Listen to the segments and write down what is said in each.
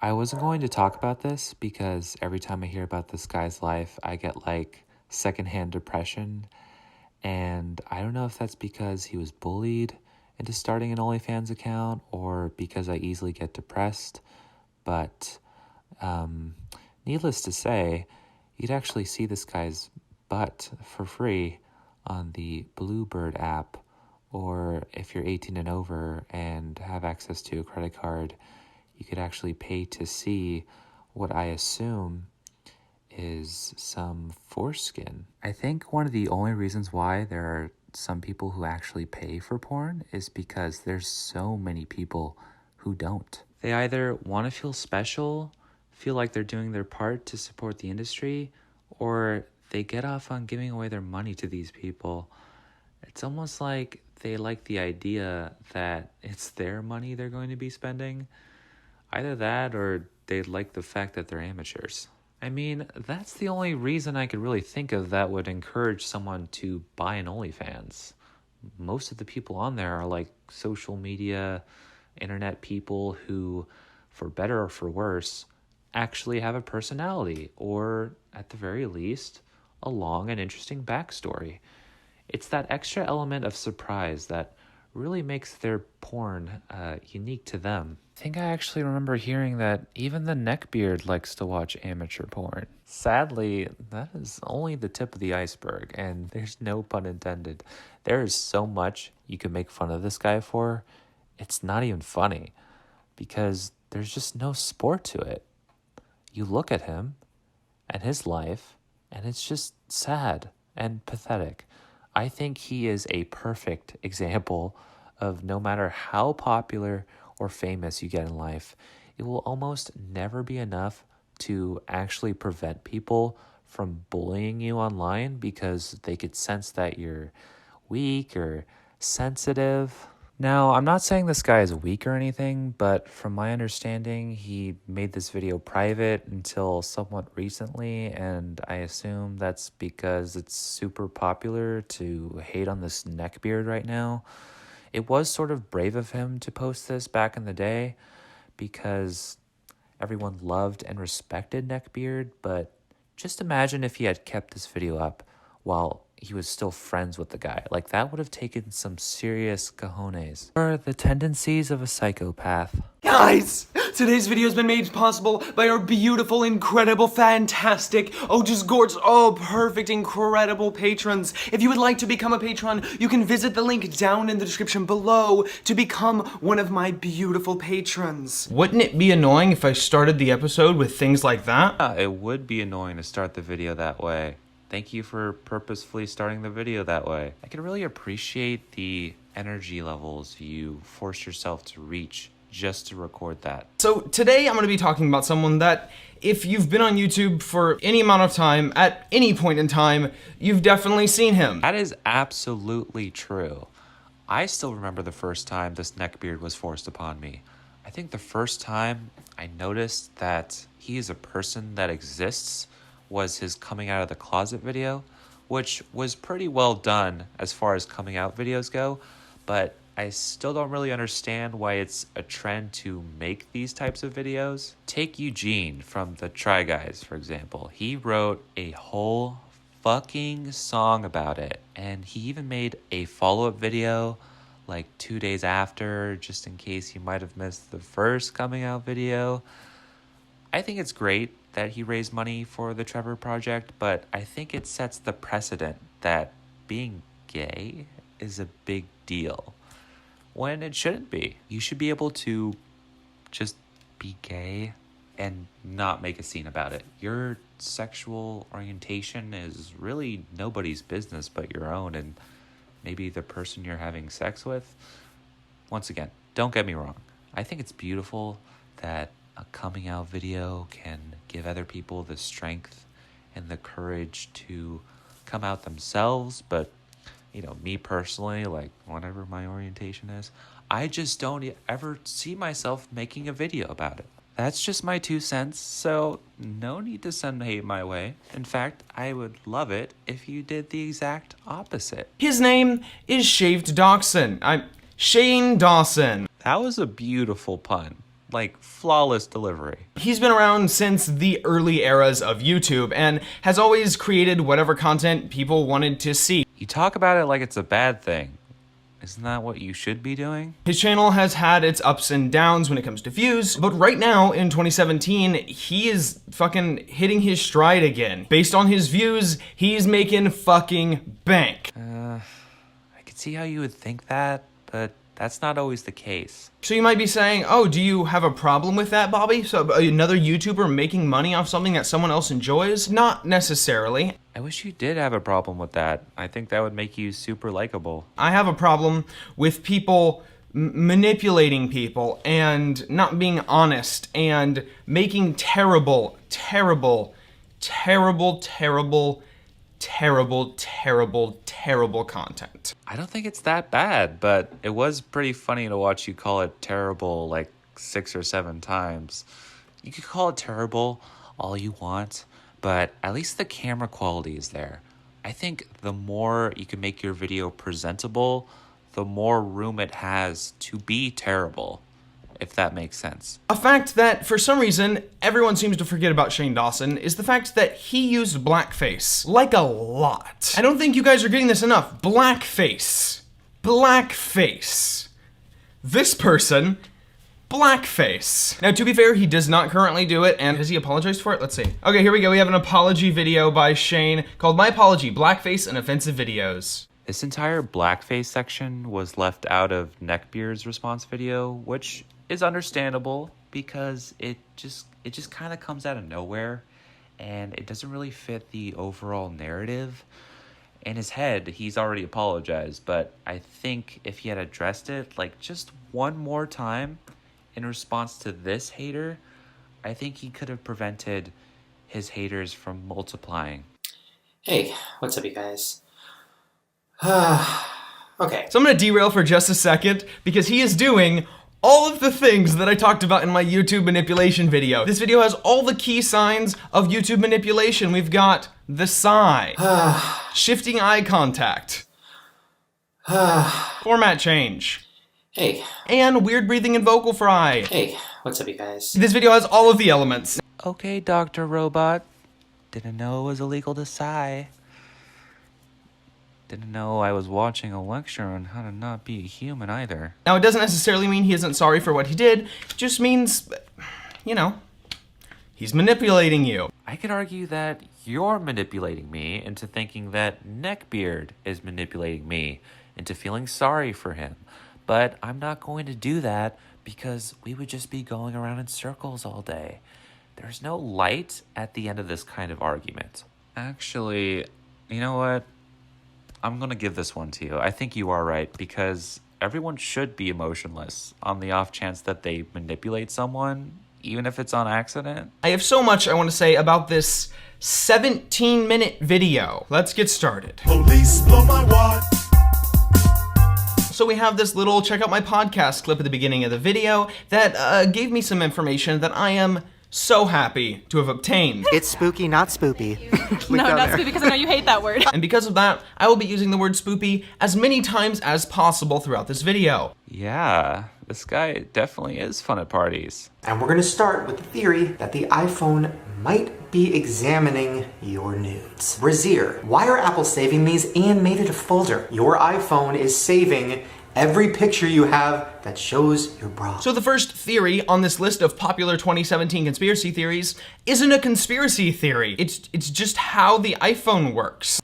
I wasn't going to talk about this because every time I hear about this guy's life, I get like secondhand depression. And I don't know if that's because he was bullied into starting an OnlyFans account or because I easily get depressed. But needless to say, you'd actually see this guy's butt for free on the Bluebird app. Or if you're 18 and over and have access to a credit card, you could actually pay to see what I assume is some foreskin. I think one of the only reasons why there are some people who actually pay for porn is because there's so many people who don't. They either want to feel special, feel like they're doing their part to support the industry, or they get off on giving away their money to these people. It's almost like they like the idea that it's their money they're going to be spending. Either that or they like the fact that they're amateurs. I mean, that's the only reason I could really think of that would encourage someone to buy an OnlyFans. Most of the people on there are like social media, internet people who, for better or for worse, actually have a personality or, at the very least, a long and interesting backstory. It's that extra element of surprise that really makes their porn unique to them. I think I actually remember hearing that even the neckbeard likes to watch amateur porn. Sadly, that is only the tip of the iceberg, and there's no pun intended. There is so much you can make fun of this guy for. It's not even funny, because there's just no sport to it. You look at him and his life, and it's just sad and pathetic. I think he is a perfect example of no matter how popular or famous you get in life, it will almost never be enough to actually prevent people from bullying you online because they could sense that you're weak or sensitive. Now, I'm not saying this guy is weak or anything, but from my understanding, he made this video private until somewhat recently, and I assume that's because it's super popular to hate on this neckbeard right now. It was sort of brave of him to post this back in the day because everyone loved and respected neckbeard, but just imagine if he had kept this video up while he was still friends with the guy. Like, that would have taken some serious cojones. Or the tendencies of a psychopath. Guys, today's video has been made possible by our beautiful, incredible, fantastic, just gorgeous, perfect, incredible patrons. If you would like to become a patron, you can visit the link down in the description below to become one of my beautiful patrons. Wouldn't it be annoying if I started the episode with things like that? Yeah, it would be annoying to start the video that way. Thank you for purposefully starting the video that way. I can really appreciate the energy levels you force yourself to reach just to record that. So today I'm going to be talking about someone that, if you've been on YouTube for any amount of time, at any point in time, you've definitely seen him. That is absolutely true. I still remember the first time this neckbeard was forced upon me. I think the first time I noticed that he is a person that exists was his coming out of the closet video, which was pretty well done as far as coming out videos go, but I still don't really understand why it's a trend to make these types of videos. Take Eugene from the Try Guys, for example. He wrote a whole fucking song about it, and he even made a follow-up video like 2 days after, just in case you might have missed the first coming out video. I think it's great that he raised money for the Trevor Project, but I think it sets the precedent that being gay is a big deal when it shouldn't be. You should be able to just be gay and not make a scene about it. Your sexual orientation is really nobody's business but your own and maybe the person you're having sex with. Once again, don't get me wrong. I think it's beautiful that a coming out video can give other people the strength and the courage to come out themselves. But, you know, me personally, like whatever my orientation is, I just don't ever see myself making a video about it. That's just my 2 cents, so no need to send hate my way. In fact, I would love it if you did the exact opposite. His name is Shaved Dawson. Shane Dawson. That was a beautiful pun. like flawless delivery. He's been around since the early eras of YouTube and has always created whatever content people wanted to see. You talk about it like it's a bad thing. Isn't that what you should be doing? His channel has had its ups and downs when it comes to views, but right now in 2017, he is fucking hitting his stride again. Based on his views, he's making fucking bank. I could see how you would think that, but that's not always the case. So you might be saying, oh, do you have a problem with that, Bobby? So another YouTuber making money off something that someone else enjoys? Not necessarily. I wish you did have a problem with that. I think that would make you super likable. I have a problem with people manipulating people and not being honest and making terrible, terrible, terrible, terrible, terrible, terrible, terrible content. I don't think it's that bad, but it was pretty funny to watch you call it terrible like 6 or 7 times. You could call it terrible all you want, but at least the camera quality is there. I think the more you can make your video presentable, the more room it has to be terrible, if that makes sense. A fact that, for some reason, everyone seems to forget about Shane Dawson is the fact that he used blackface. Like a lot. I don't think you guys are getting this enough. Blackface. Blackface. This person, blackface. Now, to be fair, he does not currently do it, and has he apologized for it? Let's see. Okay, here we go. We have an apology video by Shane called My Apology, Blackface and Offensive Videos. This entire blackface section was left out of Neckbeard's response video, which is understandable because it just kind of comes out of nowhere and it doesn't really fit the overall narrative. In his head, he's already apologized, but I think if he had addressed it like just one more time in response to this hater, I think he could have prevented his haters from multiplying. Hey, what's up, you guys? Okay. So I'm gonna derail for just a second because he is doing all of the things that I talked about in my YouTube manipulation video. This video has all the key signs of YouTube manipulation. We've got the sigh, shifting eye contact, format change, Hey. and weird breathing and vocal fry. Hey, what's up, you guys? This video has all of the elements. Okay, Dr. Robot. Didn't know it was illegal to sigh. Didn't know I was watching a lecture on how to not be a human either. Now, it doesn't necessarily mean he isn't sorry for what he did. It just means, you know, he's manipulating you. I could argue that you're manipulating me into thinking that Neckbeard is manipulating me into feeling sorry for him. But I'm not going to do that because we would just be going around in circles all day. There's no light at the end of this kind of argument. Actually, you know what? I'm going to give this one to you. I think you are right because everyone should be emotionless on the off chance that they manipulate someone, even if it's on accident. I have so much I want to say about this 17-minute video. Let's get started. Police blow my wad. So we have this little check out my podcast clip at the beginning of the video that gave me some information that I am so happy to have obtained. It's spooky, not spoopy. No, not spoopy, because I know you hate that word. And because of that, I will be using the word spoopy as many times as possible throughout this video. Yeah, this guy definitely is fun at parties. And we're gonna start with the theory that the iPhone might be examining your nudes. Brazier, why are Apple saving these and made it a folder? Your iPhone is saving every picture you have that shows your bra. So the first theory on this list of popular 2017 conspiracy theories isn't a conspiracy theory. It's just how the iPhone works.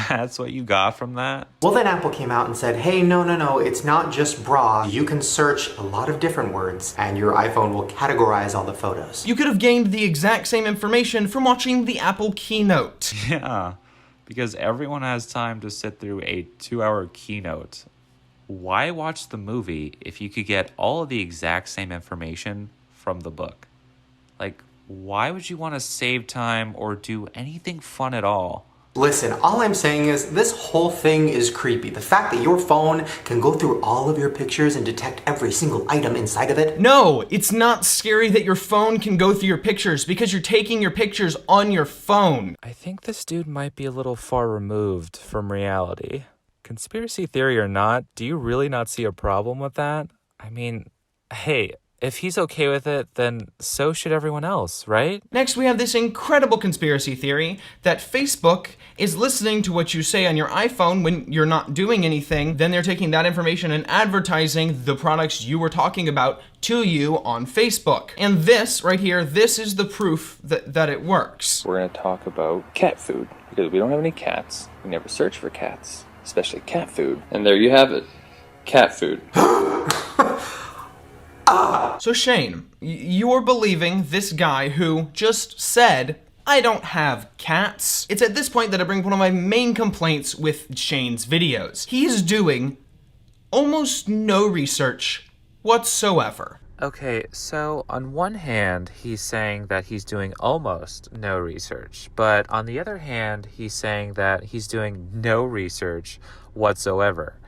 That's what you got from that? Well, then Apple came out and said, hey, no, it's not just bra. You can search a lot of different words and your iPhone will categorize all the photos. You could have gained the exact same information from watching the Apple keynote. Yeah, because everyone has time to sit through a 2-hour keynote. Why watch the movie if you could get all of the exact same information from the book? Like, why would you want to save time or do anything fun at all? Listen, all I'm saying is this whole thing is creepy. The fact that your phone can go through all of your pictures and detect every single item inside of it. No, it's not scary that your phone can go through your pictures because you're taking your pictures on your phone. I think this dude might be a little far removed from reality. Conspiracy theory or not, do you really not see a problem with that? I mean, hey, if he's okay with it, then so should everyone else, right? Next, we have this incredible conspiracy theory that Facebook is listening to what you say on your iPhone when you're not doing anything. Then they're taking that information and advertising the products you were talking about to you on Facebook. And this right here, this is the proof that it works. We're going to talk about cat food because we don't have any cats. We never search for cats, especially cat food. And there you have it. Cat food. So Shane, you're believing this guy who just said, I don't have cats. It's at this point that I bring one of my main complaints with Shane's videos. He's doing almost no research whatsoever. Okay, so on one hand, he's saying that he's doing almost no research, but on the other hand, he's saying that he's doing no research whatsoever.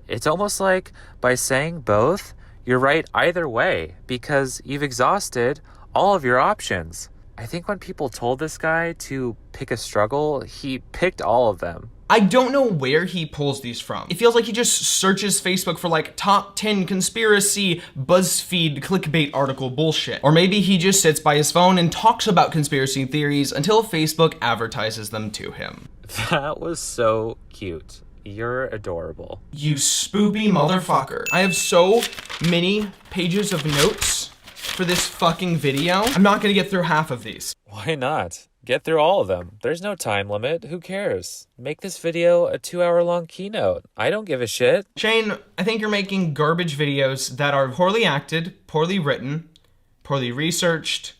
It's almost like by saying both, you're right either way because you've exhausted all of your options. I think when people told this guy to pick a struggle, he picked all of them. I don't know where he pulls these from. It feels like he just searches Facebook for like top 10 conspiracy BuzzFeed clickbait article bullshit. Or maybe he just sits by his phone and talks about conspiracy theories until Facebook advertises them to him. That was so cute. You're adorable. You spoopy motherfucker. I have so many pages of notes for this fucking video. I'm not gonna get through half of these. Why not? Get through all of them. There's no time limit. Who cares? Make this video a 2-hour-long keynote. I don't give a shit. Shane, I think you're making garbage videos that are poorly acted, poorly written, poorly researched,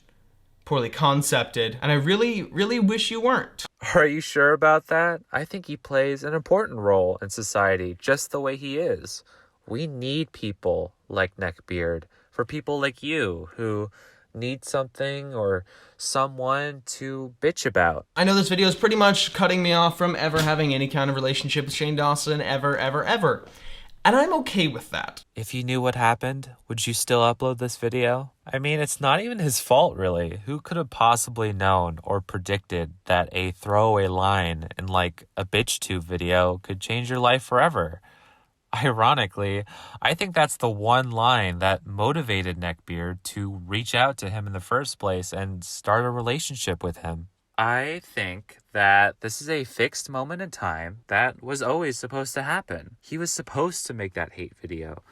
poorly concepted, and I really, really wish you weren't. Are you sure about that? I think he plays an important role in society just the way he is. We need people like Neckbeard for people like you who need something or someone to bitch about. I know this video is pretty much cutting me off from ever having any kind of relationship with Shane Dawson ever. And I'm okay with that. If you knew what happened, would you still upload this video? I mean, it's not even his fault, really. Who could have possibly known or predicted that a throwaway line in like a BitchTube video could change your life forever? Ironically, I think that's the one line that motivated Neckbeard to reach out to him in the first place and start a relationship with him. I think that this is a fixed moment in time that was always supposed to happen. He was supposed to make that hate video.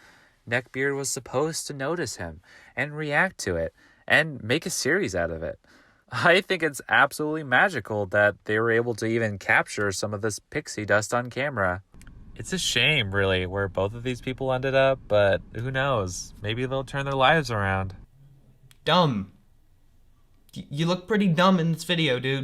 Neckbeard was supposed to notice him and react to it and make a series out of it. I think it's absolutely magical that they were able to even capture some of this pixie dust on camera. It's a shame, really, where both of these people ended up, but who knows? Maybe they'll turn their lives around. Dumb. You look pretty dumb in this video, dude.